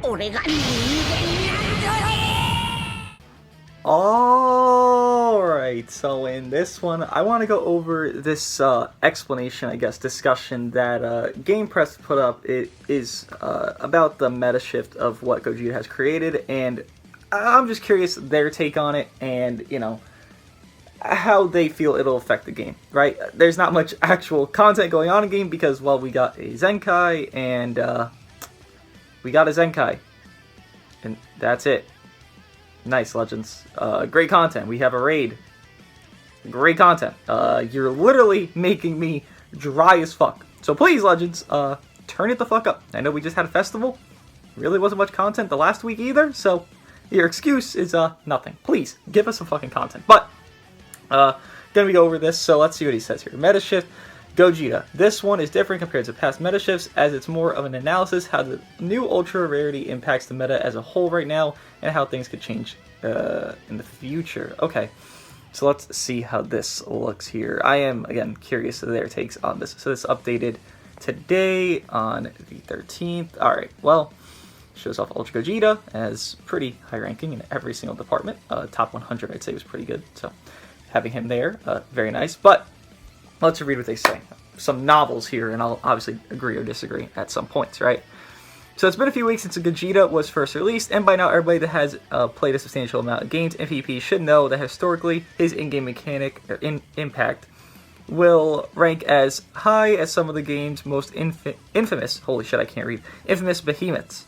俺が人間なんだ。 Alright, so in this one, I want to go over this explanation, I guess, discussion that Game Press put up. It is about the meta shift of what Gogeta has created, and I'm just curious their take on it, and, you know, how they feel it'll affect the game, right? There's not much actual content going on in game because, well, we got a Zenkai, and and that's it. Nice, Legends. Great content. We have a raid. Great content. You're literally making me dry as fuck. So please, Legends, turn it the fuck up. I know we just had a festival. Really wasn't much content the last week either, so your excuse is nothing. Please, give us some fucking content. But, gonna go over this, so let's see what he says here. Meta shift. Gogeta. This one is different compared to past meta shifts, as it's more of an analysis how the new Ultra Rarity impacts the meta as a whole right now, and how things could change in the future. Okay, so let's see how this looks here. I am, again, curious of their takes on this. So this updated today on the 13th. Alright, well, shows off Ultra Gogeta as pretty high ranking in every single department. Top 100, I'd say, was pretty good, so having him there, very nice. But let's read what they say. Some novels here, and I'll obviously agree or disagree at some points, right? So it's been a few weeks since Gogeta was first released, and by now everybody that has played a substantial amount of games in PvP should know that historically his in-game mechanic or impact will rank as high as some of the game's most infamous, holy shit I can't read, infamous behemoths.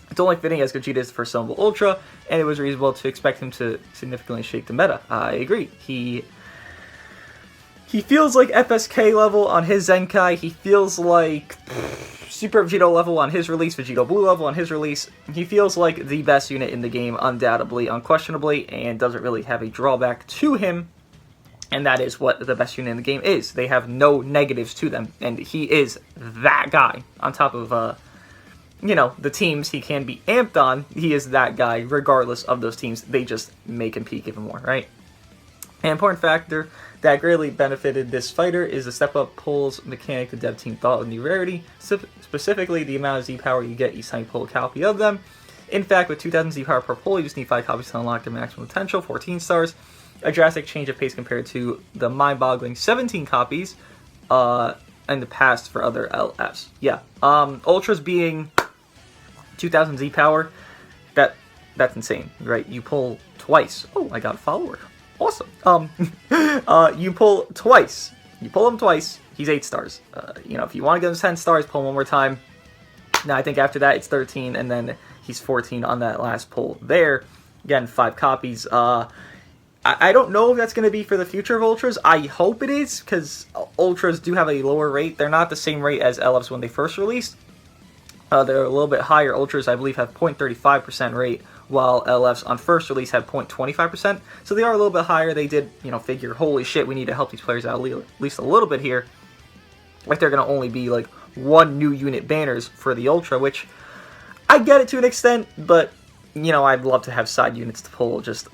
It's only fitting as Gogeta is the first Summable Ultra, and it was reasonable to expect him to significantly shake the meta. I agree. He feels like FSK level on his Zenkai. He feels like Super Vegito level on his release, Vegito Blue level on his release. He feels like the best unit in the game, undoubtedly, unquestionably, and doesn't really have a drawback to him. And that is what the best unit in the game is. They have no negatives to them, and he is that guy. On top of, you know, the teams he can be amped on, he is that guy, regardless of those teams. They just make him peak even more, right? An important factor that greatly benefited this fighter is the step-up pulls mechanic the dev team thought of new rarity, specifically the amount of Z-power you get each time you pull a copy of them. In fact, with 2000 Z-power per pull, you just need 5 copies to unlock their maximum potential, 14 stars. A drastic change of pace compared to the mind-boggling 17 copies in the past for other LFs. Yeah, Ultras being 2000 Z-power, that's insane, right? You pull twice. Oh, I got a follower. Awesome. You pull twice. You pull him twice. He's 8 stars. You know, if you want to give him 10 stars, pull him one more time. Now, I think after that, it's 13, and then he's 14 on that last pull there. Again, 5 copies. I don't know if that's going to be for the future of Ultras. I hope it is, because Ultras do have a lower rate. They're not the same rate as LFs when they first released. They're a little bit higher. Ultras, I believe, have 0.35% rate, while LFs on first release had 0.25%. So they are a little bit higher. They did, you know, figure, holy shit, we need to help these players out at least a little bit here. Like, they're going to only be, like, 1 new unit banners for the Ultra, which I get it to an extent, but, you know, I'd love to have side units to pull just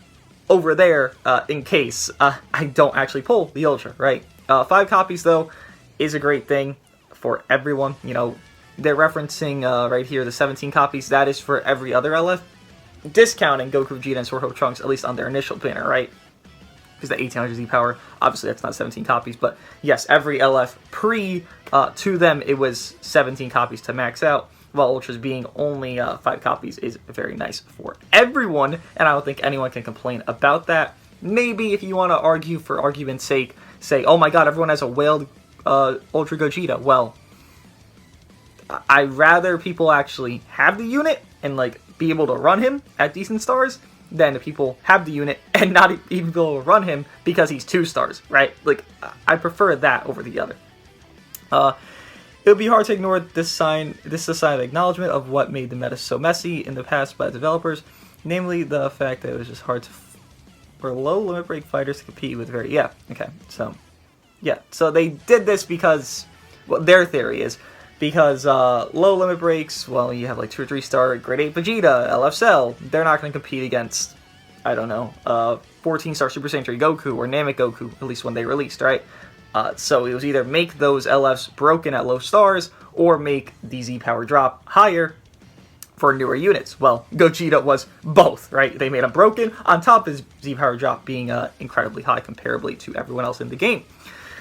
over there in case I don't actually pull the Ultra, right? 5 copies, though, is a great thing for everyone. You know, they're referencing right here the 17 copies. That is for every other LF. Discounting Goku, Vegeta, and Sword Hope Trunks, at least on their initial banner, right? Because the 1800 Z power, obviously that's not 17 copies, but yes, every LF to them, it was 17 copies to max out, while Ultras being only 5 copies is very nice for everyone, and I don't think anyone can complain about that. Maybe if you want to argue for argument's sake, say, oh my god, everyone has a whaled Ultra Gogeta. Well, I'd rather people actually have the unit and, like, be able to run him at decent stars than the people have the unit and not even be able to run him because he's 2 stars, right? Like, I prefer that over the other. It would be hard to ignore this sign. This is a sign of acknowledgement of what made the meta so messy in the past by the developers, namely the fact that it was just hard for low limit break fighters to compete with very... Yeah, okay, so... Yeah, so they did this because... Well, their theory is... Because low limit breaks, well, you have like 2 or 3 star grade 8 Vegeta, LF Cell, they're not going to compete against, I don't know, 14 star Super Saiyan 3 Goku or Namek Goku, at least when they released, right? So it was either make those LFs broken at low stars or make the Z power drop higher for newer units. Well, Gogeta was both, right? They made him broken, on top of his Z-power drop being incredibly high comparably to everyone else in the game.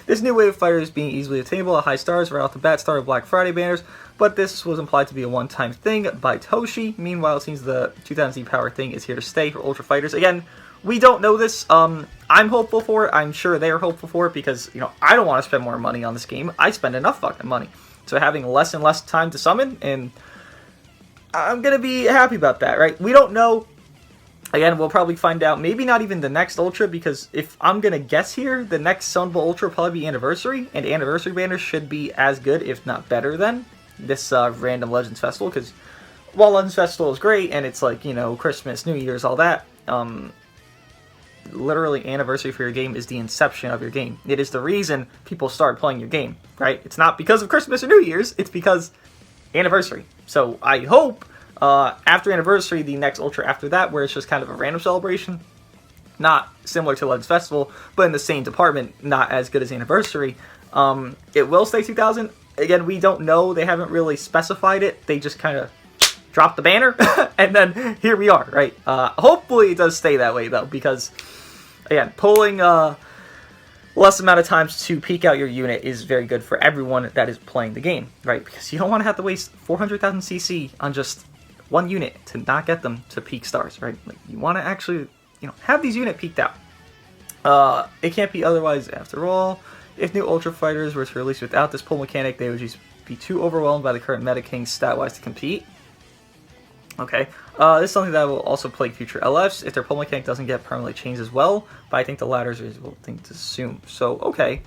This new wave of fighters being easily attainable at high stars right off the bat started Black Friday banners, but this was implied to be a one-time thing by Toshi. Meanwhile, it seems the 2000 Z-power thing is here to stay for Ultra Fighters. Again, we don't know this. I'm hopeful for it. I'm sure they're hopeful for it because, you know, I don't want to spend more money on this game. I spend enough fucking money. So having less and less time to summon, and I'm going to be happy about that, right? We don't know. Again, we'll probably find out, maybe not even the next Ultra, because if I'm going to guess here, the next Summonable Ultra will probably be Anniversary, and Anniversary banners should be as good, if not better than this random Legends Festival, because while Legends Festival is great, and it's like, you know, Christmas, New Year's, all that, literally Anniversary for your game is the inception of your game. It is the reason people start playing your game, right? It's not because of Christmas or New Year's, it's because Anniversary. So I hope after Anniversary, the next Ultra after that, where it's just kind of a random celebration, not similar to Legends Festival, but in the same department, not as good as Anniversary, it will stay 2000. Again, we don't know. They haven't really specified it. They just kind of dropped the banner, and then here we are, right? Hopefully it does stay that way, though, because, again, pulling less amount of times to peak out your unit is very good for everyone that is playing the game, right? Because you don't want to have to waste 400,000 CC on just one unit to not get them to peak stars, right? Like, you want to actually, you know, have these units peaked out. It can't be otherwise after all. If new Ultra Fighters were to release without this pull mechanic, they would just be too overwhelmed by the current meta king stat-wise to compete. Okay, this is something that will also plague future LFs if their pull mechanic doesn't get permanently changed as well, but I think the latter is a reasonable thing to assume. So, okay,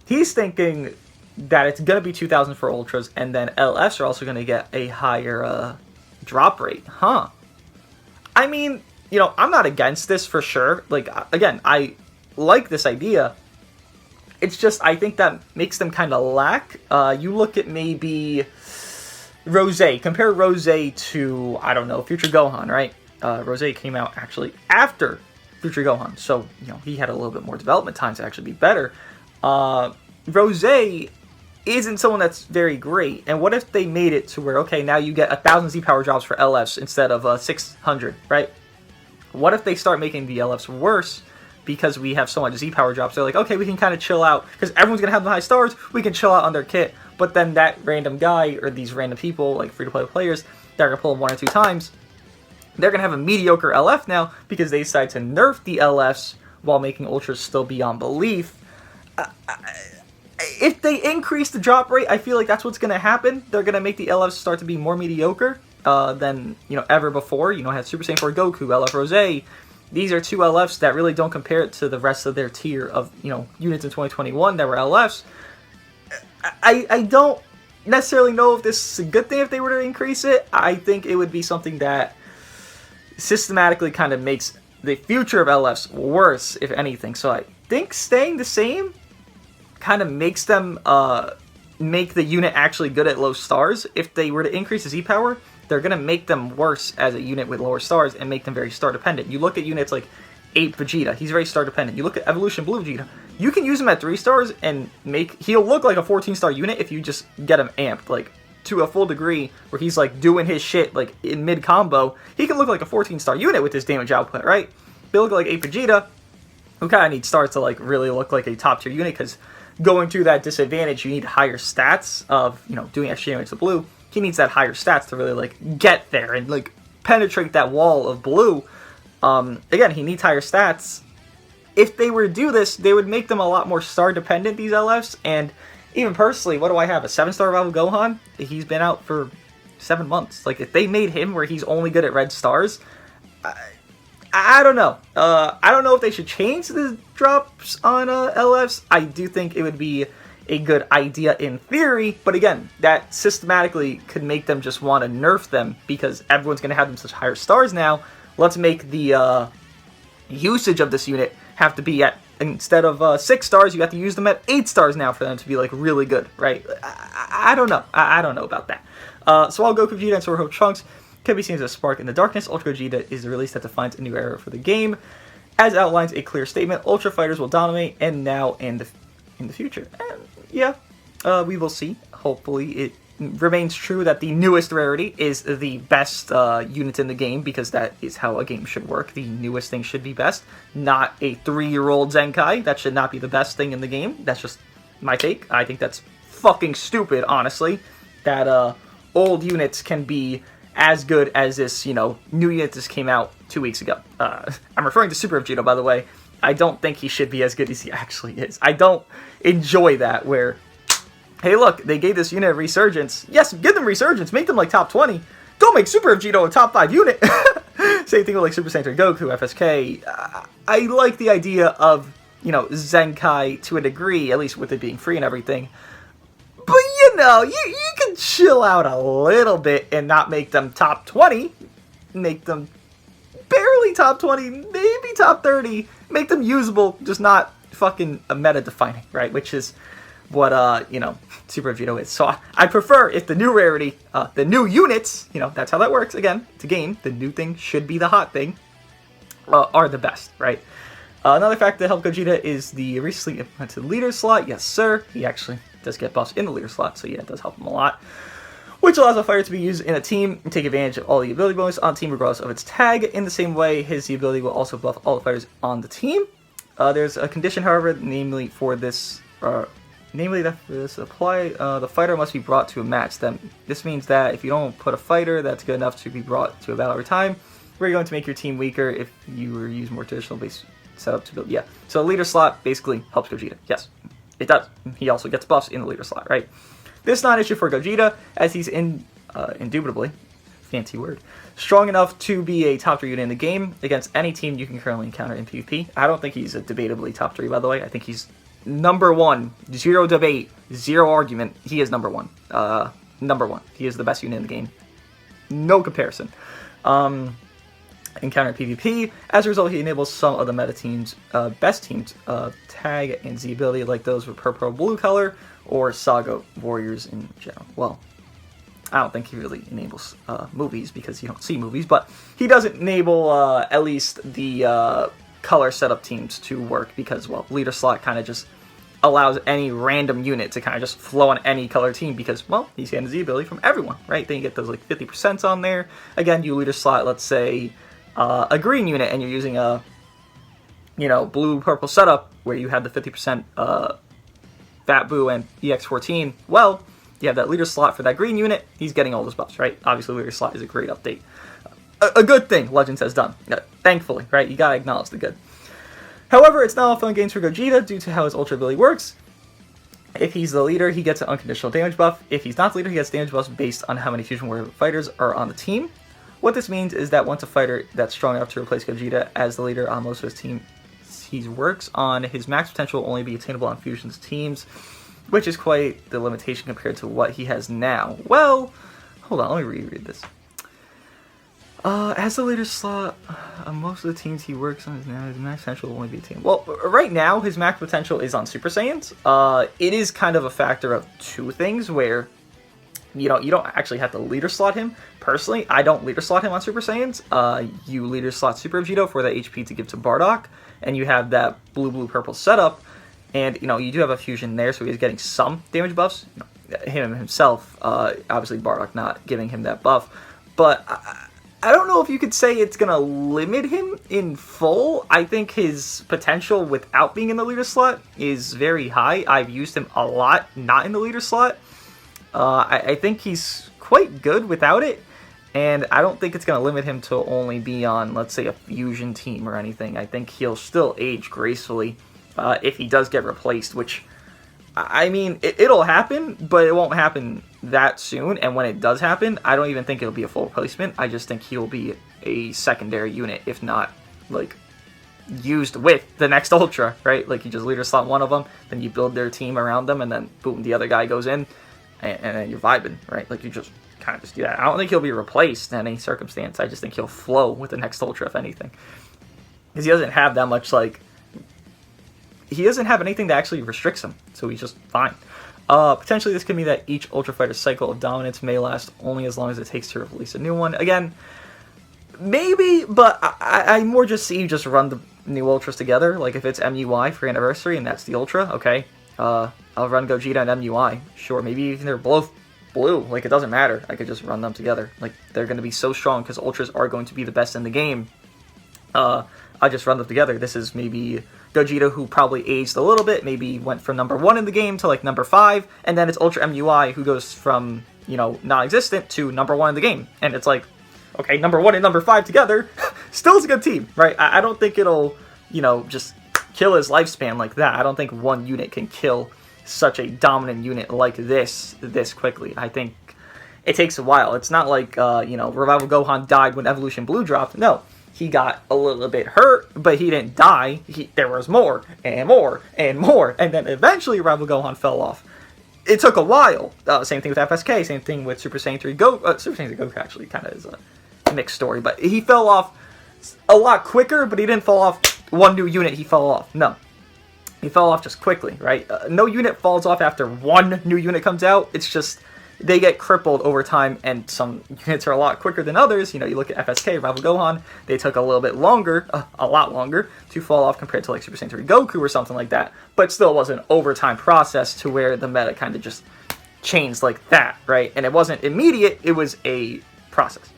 he's thinking that it's going to be 2,000 for Ultras, and then LFs are also going to get a higher drop rate, huh? I mean, you know, I'm not against this for sure. Like, again, I like this idea. It's just, I think that makes them kind of lack. You look at maybe Rose. Compare Rose to, I don't know, Future Gohan, right? Rose came out actually after Future Gohan, so, you know, he had a little bit more development time to actually be better. Rose isn't someone that's very great, and what if they made it to where, okay, now you get 1,000 Z-power drops for LFs instead of 600, right? What if they start making the LFs worse because we have so much Z-power drops? They're like, okay, we can kind of chill out, because everyone's going to have the high stars, we can chill out on their kit, but then that random guy, or these random people, like free-to-play players, that are going to pull them 1 or 2 times, they're going to have a mediocre LF now, because they decide to nerf the LFs while making Ultras still beyond belief. If they increase the drop rate, I feel like that's what's going to happen. They're going to make the LFs start to be more mediocre than, you know, ever before. You know, had Super Saiyan 4 Goku, LF Rose. These are 2 LFs that really don't compare it to the rest of their tier of, you know, units in 2021 that were LFs. I don't necessarily know if this is a good thing if they were to increase it. I think it would be something that systematically kind of makes the future of LFs worse, if anything. So I think staying the same kind of makes them make the unit actually good at low stars. If they were to increase the Z-power, they're going to make them worse as a unit with lower stars and make them very star dependent. You look at units like 8 Vegeta, he's very star dependent. You look at Evolution Blue Vegeta, you can use him at 3 stars and he'll look like a 14-star unit if you just get him amped, like, to a full degree where he's like doing his shit like in mid combo. He can look like a 14-star unit with his damage output, right? They look like 8 Vegeta, who kind of needs stars to like really look like a top tier unit, because going through that disadvantage, you need higher stats of, you know, doing extra damage to blue. He needs that higher stats to really like get there and like penetrate that wall of blue. Again, he needs higher stats. If they were to do this, they would make them a lot more star dependent, these LFs. And even personally, what do I have? A 7-star Rival Gohan? He's been out for 7 months. Like, if they made him where he's only good at red stars, I don't know. I don't know if they should change the drops on LFs. I do think it would be a good idea in theory, but again, that systematically could make them just want to nerf them, because everyone's going to have them such higher stars now. Let's make the usage of this unit have to be at, instead of 6 stars, you have to use them at 8 stars now for them to be like really good, right? I don't know. I don't know about that. So while Goku Vegeta and Sword Trunks can be seen as a spark in the darkness, Ultra Gogeta is the release that defines a new era for the game, as outlines a clear statement: Ultra Fighters will dominate, and now and in the future. And yeah, we will see. Hopefully it remains true that the newest rarity is the best unit in the game, because that is how a game should work. The newest thing should be best, not a 3-year-old Zenkai. That should not be the best thing in the game. That's just my take. I think that's fucking stupid, honestly, that old units can be as good as this, new unit that came out 2 weeks ago. I'm referring to Super Vegito, by the way. I don't think he should be as good as he actually is. I don't enjoy that, where, hey, look, they gave this unit a resurgence. Yes, give them resurgence. Make them like top 20. Don't make Super Vegito a top 5 unit. Same thing with like Super Saiyan 3 Goku, FSK. I like the idea of, Zenkai to a degree, at least with it being free and everything. But, you can chill out a little bit and not make them top 20. Make them barely top 20, maybe top 30. Make them usable, just not fucking meta-defining, right? Which is what, Super Vegito is. So I prefer if the new rarity, the new units, that's how that works. Again, it's a game. The new thing should be the hot thing, are the best, right? Another factor that helped Gogeta is the recently implemented leader slot. Yes, sir. He actually does get buffs in the leader slot, so yeah, it does help him a lot. Which allows a fighter to be used in a team and take advantage of all the ability bonus on the team regardless of its tag. In the same way, his ability will also buff all the fighters on the team. There's a condition, however, namely that for this to apply, the fighter must be brought to a match. This means that if you don't put a fighter that's good enough to be brought to a battle every time, we're going to make your team weaker if you were to use more traditional base setup to build. Yeah, so the leader slot basically helps Gogeta. Yes, it does. He also gets buffs in the leader slot, right? This is not an issue for Gogeta, as he's indubitably, fancy word, strong enough to be a top 3 unit in the game against any team you can currently encounter in PvP. I don't think he's a debatably top 3, by the way. I think he's number 1. Zero debate, zero argument. He is number 1. Number 1. He is the best unit in the game. No comparison. Encounter PvP. As a result, he enables some of the meta teams, best teams, tag and Z ability, like those with purple blue color, or Saga warriors in general. Well, I don't think he really enables movies, because you don't see movies, but he doesn't enable at least the color setup teams to work, because, well, leader slot kind of just allows any random unit to kind of just flow on any color team, because, well, he's getting the Z ability from everyone, right? Then you get those like 50% on there. Again, you leader slot, let's say, a green unit, and you're using a, blue-purple setup, where you have the 50% Fat Boo and EX14, well, you have that leader slot for that green unit. He's getting all those buffs, right? Obviously, leader slot is a great update. A good thing Legends has done, thankfully, right? You gotta acknowledge the good. However, it's not all fun games for Gogeta due to how his Ultra ability works. If he's the leader, he gets an unconditional damage buff. If he's not the leader, he gets damage buffs based on how many Fusion Warrior fighters are on the team. What this means is that once a fighter that's strong enough to replace Gogeta as the leader on most of his team he works on, his max potential will only be attainable on Fusion's teams, which is quite the limitation compared to what he has now. Well, hold on, let me reread this. As the leader slot, most of the teams he works on now, his max potential will only be attainable. Well, right now, his max potential is on Super Saiyans. It is kind of a factor of two things, where you don't actually have to leader slot him. Personally, I don't leader slot him on Super Saiyans. You leader slot Super Vegito for that HP to give to Bardock, and you have that blue-purple setup, and you do have a fusion there, so he's getting some damage buffs. Him himself, obviously Bardock not giving him that buff, but I don't know if you could say it's gonna limit him in full. I think his potential without being in the leader slot is very high. I've used him a lot not in the leader slot. I think he's quite good without it, and I don't think it's going to limit him to only be on, let's say, a fusion team or anything. I think he'll still age gracefully if he does get replaced, which, I mean, it'll happen, but it won't happen that soon, and when it does happen, I don't even think it'll be a full replacement. I just think he'll be a secondary unit, if not, like, used with the next Ultra, right? Like, you just leader slot one of them, then you build their team around them, and then, boom, the other guy goes in, and then you're vibing, right? Like, you just kind of just do that. I don't think he'll be replaced in any circumstance. I just think he'll flow with the next Ultra, if anything. Because he doesn't have that much, like... He doesn't have anything that actually restricts him, so he's just fine. Potentially, this could mean that each Ultra Fighter's cycle of dominance may last only as long as it takes to release a new one. Again, maybe, but I more just see you just run the new Ultras together. Like, if it's MUI for Anniversary and that's the Ultra, okay. I'll run Gogeta and MUI. Sure, maybe even they're both blue. Like, it doesn't matter. I could just run them together. Like, they're going to be so strong because Ultras are going to be the best in the game. I just run them together. This is maybe Gogeta, who probably aged a little bit, maybe went from number 1 in the game to like number 5, and then it's Ultra MUI, who goes from, you know, non-existent to number 1 in the game. And it's like, okay, number 1 and number 5 together, still is a good team, right? I don't think it'll, you know, just kill his lifespan like that. I don't think one unit can kill such a dominant unit like this quickly. I think it takes a while. It's not like, you know, Revival Gohan died when Evolution Blue dropped. No, he got a little bit hurt, but he didn't die. There was more, and more, and more, and then eventually Revival Gohan fell off. It took a while. Same thing with FSK, same thing with Super Saiyan 3 Goku. Super Saiyan 3 Goku actually kind of is a mixed story, but he fell off a lot quicker, but he didn't fall off one new unit, he fell off. No. He fell off just quickly, right? No unit falls off after one new unit comes out. It's just they get crippled over time, and some units are a lot quicker than others. You know, you look at FSK, Rival Gohan, they took a little bit longer, a lot longer, to fall off compared to like Super Saiyan 3 Goku or something like that. But still was an overtime process to where the meta kind of just changed like that, right? And it wasn't immediate, it was a process.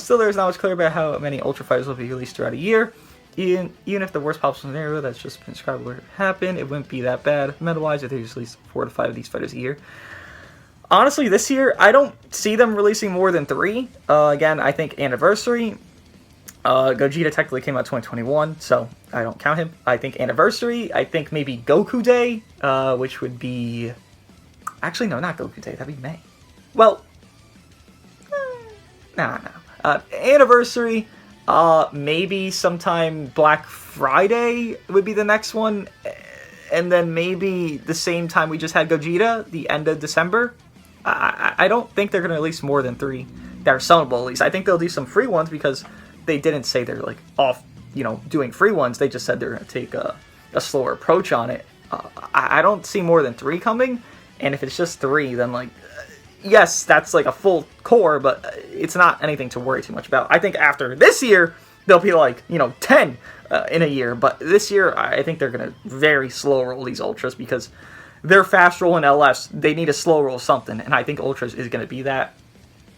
Still, there's not much clear about how many Ultra Fighters will be released throughout a year. Even if the worst possible scenario that's just been described would happen, it wouldn't be that bad. Meta-wise, if they just release 4 to 5 of these fighters a year. Honestly, this year, I don't see them releasing more than 3. Again, I think Anniversary. Gogeta technically came out 2021, so I don't count him. I think Anniversary. I think maybe Goku Day, which would be... Actually, no, not Goku Day. That'd be May. Well... No. Anniversary... maybe sometime Black Friday would be the next one, and then maybe the same time we just had Gogeta, the end of December. I don't think they're going to release more than 3 that are sellable, at least. I think they'll do some free ones because they didn't say they're like off, you know, doing free ones. They just said they're going to take a slower approach on it. I don't see more than 3 coming, and if it's just 3, then like... Yes, that's like a full core, but it's not anything to worry too much about. I think after this year, they'll be like, you know, 10 in a year. But this year, I think they're going to very slow roll these Ultras because they're fast rolling LFs. They need a slow roll something, and I think Ultras is going to be that.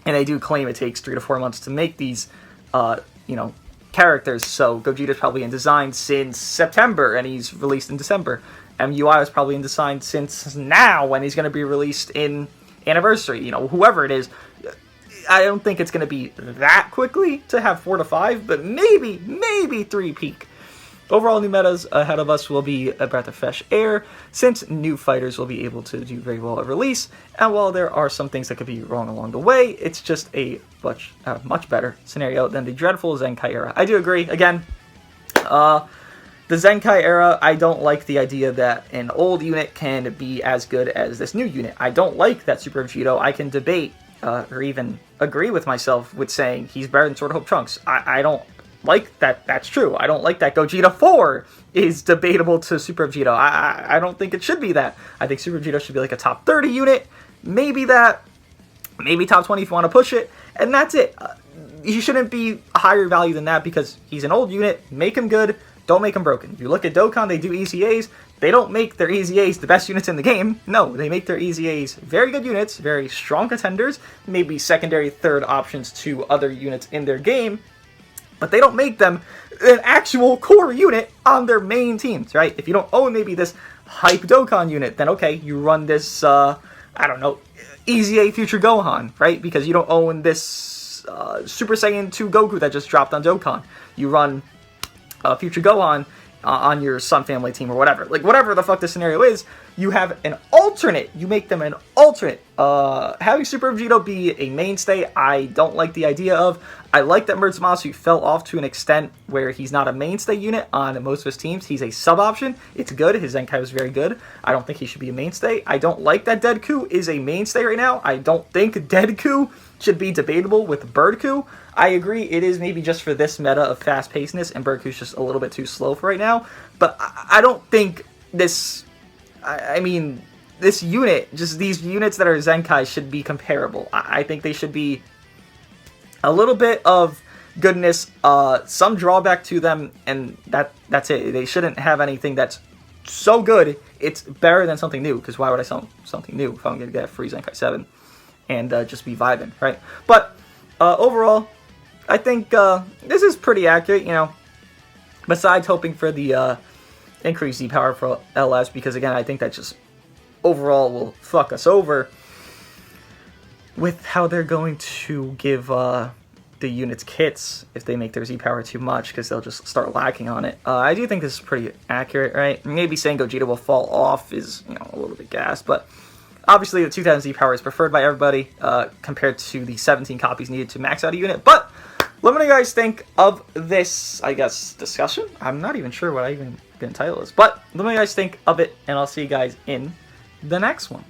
And they do claim it takes 3 to 4 months to make these, you know, characters. So Gogeta's probably in design since September, and he's released in December. MUI was probably in design since now, when he's going to be released in Anniversary, you know, whoever it is. I don't think it's going to be that quickly to have 4 to 5, but maybe 3 peak. Overall, new metas ahead of us will be a breath of fresh air, since new fighters will be able to do very well at release, and while there are some things that could be wrong along the way, it's just a much better scenario than the dreadful Zenkai era. I do agree. Again, the Zenkai era, I don't like the idea that an old unit can be as good as this new unit. I don't like that Super Vegito. I can debate, or even agree with myself with saying he's better than Sword of Hope Trunks. I don't like that that's true. I don't like that Gogeta 4 is debatable to Super Vegito. I don't think it should be that. I think Super Vegito should be like a top 30 unit. Maybe that. Maybe top 20 if you want to push it. And that's it. He shouldn't be a higher value than that because he's an old unit. Make him good. Don't make them broken. If you look at Dokkan, they do EZAs. They don't make their EZAs the best units in the game. No, they make their EZAs very good units, very strong contenders, maybe secondary, third options to other units in their game, but they don't make them an actual core unit on their main teams, right? If you don't own maybe this hype Dokkan unit, then okay, you run this, I don't know, EZA Future Gohan, right? Because you don't own this Super Saiyan 2 Goku that just dropped on Dokkan. You run Future Gohan on your Sun Family team or whatever. Like, whatever the fuck the scenario is, you have an alternate. You make them an alternate. Having Super Vegito be a mainstay, I don't like the idea of. I like that Murtzmasu fell off to an extent where he's not a mainstay unit on most of his teams. He's a sub-option. It's good. His Zenkai was very good. I don't think he should be a mainstay. I don't like that Deadku is a mainstay right now. I don't think Deadku should be debatable with Birdku. I agree, it is maybe just for this meta of fast-pacedness, and Birdku's just a little bit too slow for right now. But I don't think this... I mean, this unit, just these units that are Zenkai should be comparable. I think they should be a little bit of goodness, some drawback to them, and that's it. They shouldn't have anything that's so good, it's better than something new, because why would I sell something new if I'm going to get a free Zenkai 7 and just be vibing, right? But overall, I think this is pretty accurate, you know, besides hoping for the increased Z power for LS, because again, I think that just overall will fuck us over with how they're going to give the units kits if they make their Z power too much, because they'll just start lacking on it. I do think this is pretty accurate, right? Maybe saying Gogeta will fall off is, you know, a little bit gas, but obviously the 2000 Z power is preferred by everybody compared to the 17 copies needed to max out a unit. But let me know what you guys think of this, I guess, discussion. I'm not even sure what I even gonna title this, but let me know what you guys think of it, and I'll see you guys in the next one.